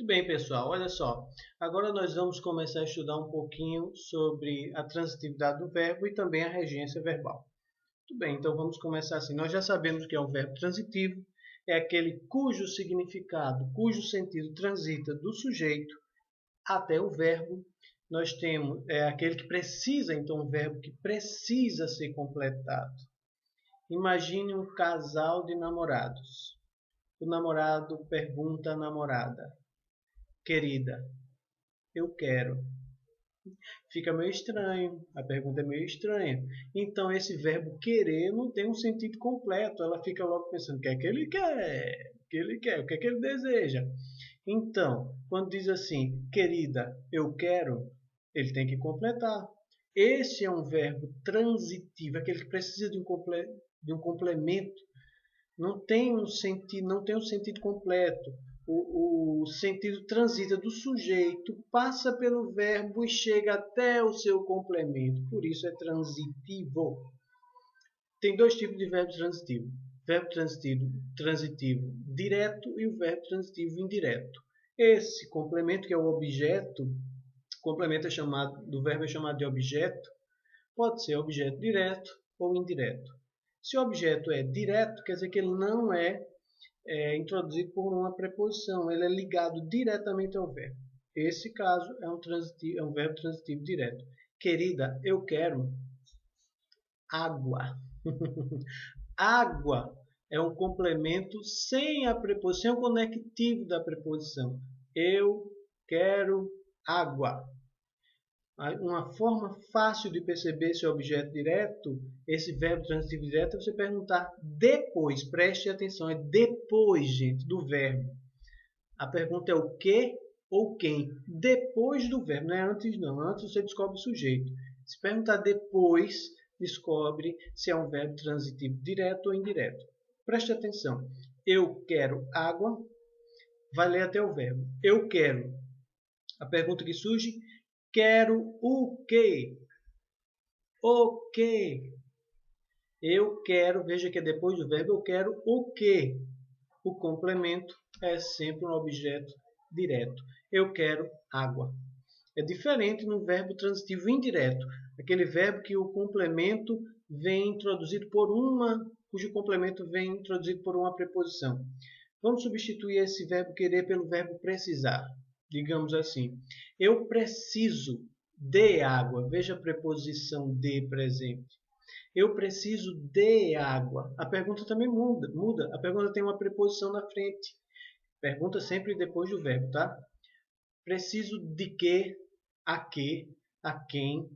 Muito bem, pessoal, olha só. Agora nós vamos começar a estudar um pouquinho sobre a transitividade do verbo e também a regência verbal. Muito bem, então vamos começar assim. Nós já sabemos que é um verbo transitivo, é aquele cujo significado, cujo sentido transita do sujeito até o verbo. Nós temos aquele que precisa, então, um verbo que precisa ser completado. Imagine um casal de namorados. O namorado pergunta à namorada: querida, eu quero. Fica meio estranho, a pergunta é meio estranha. Então, esse verbo querer não tem um sentido completo. Ela fica logo pensando: o que é que ele quer? O que ele quer? O que é que ele deseja? Então, quando diz assim, querida, eu quero, ele tem que completar. Esse é um verbo transitivo, aquele que precisa de um complemento. Não tem um sentido completo. O sentido transita do sujeito, passa pelo verbo e chega até o seu complemento. Por isso é transitivo. Tem dois tipos de verbo transitivo. Verbo transitivo direto e o verbo transitivo indireto. Esse complemento, que é o objeto, complemento do verbo é chamado de objeto, pode ser objeto direto ou indireto. Se o objeto é direto, quer dizer que ele não é introduzido por uma preposição, ele é ligado diretamente ao verbo. Esse caso é um verbo transitivo direto. Querida, eu quero água. Água é um complemento sem a preposição, sem o conectivo da preposição. Eu quero água. Uma forma fácil de perceber esse objeto direto, esse verbo transitivo direto, é você perguntar depois. Preste atenção, é depois, gente, do verbo. A pergunta é o que ou quem? Depois do verbo, não é antes não. Antes você descobre o sujeito. Se perguntar depois, descobre se é um verbo transitivo direto ou indireto. Preste atenção. Eu quero água, vai ler até o verbo. Eu quero. A pergunta que surge: quero o quê? O quê? Eu quero, veja que é depois do verbo, eu quero o quê? O complemento é sempre um objeto direto. Eu quero água. É diferente no verbo transitivo indireto, aquele verbo que o complemento vem introduzido cujo complemento vem introduzido por uma preposição. Vamos substituir esse verbo querer pelo verbo precisar. Digamos assim: eu preciso de água. Veja a preposição de presente. Eu preciso de água. A pergunta também muda. A pergunta tem uma preposição na frente. Pergunta sempre depois do verbo, tá? Preciso de quê? A quê? A quem?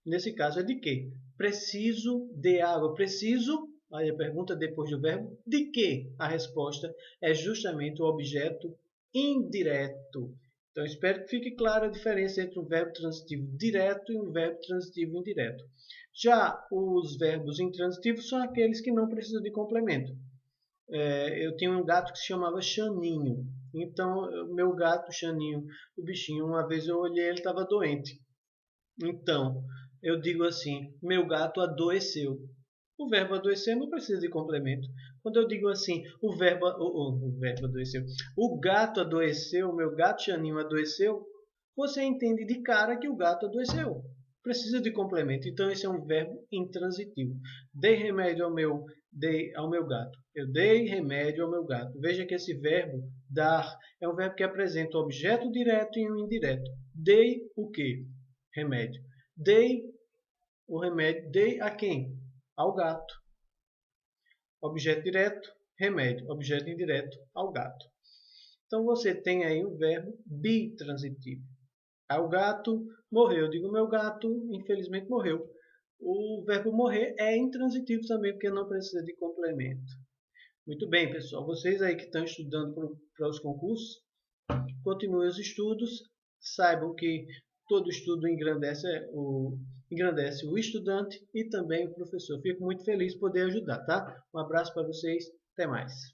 Nesse caso é de quê? Preciso de água. Preciso, aí a pergunta depois do verbo, de quê? A resposta é justamente o objeto indireto. Então, espero que fique clara a diferença entre um verbo transitivo direto e um verbo transitivo indireto. Já os verbos intransitivos são aqueles que não precisam de complemento. Eu tinha um gato que se chamava Xaninho. Então, meu gato, Xaninho, o bichinho, uma vez eu olhei, ele estava doente. Então, eu digo assim, meu gato adoeceu. O verbo adoecer não precisa de complemento. Quando eu digo assim, o verbo adoeceu, o gato adoeceu, o meu gato Xaninho adoeceu, você entende de cara que o gato adoeceu. Precisa de complemento. Então, esse é um verbo intransitivo. Dei remédio ao meu gato. Eu dei remédio ao meu gato. Veja que esse verbo, dar, é um verbo que apresenta o objeto direto e o indireto. Dei o quê? Remédio. Dei o remédio. Dei a quem? Ao gato. Objeto direto, remédio. Objeto indireto, ao gato. Então você tem aí o verbo bitransitivo. O gato morreu. Eu digo, meu gato infelizmente morreu. O verbo morrer é intransitivo também, porque não precisa de complemento. Muito bem, pessoal. Vocês aí que estão estudando para os concursos, continuem os estudos. Saibam que todo estudo engrandece o estudante e também o professor. Fico muito feliz de poder ajudar, tá? Um abraço para vocês. Até mais.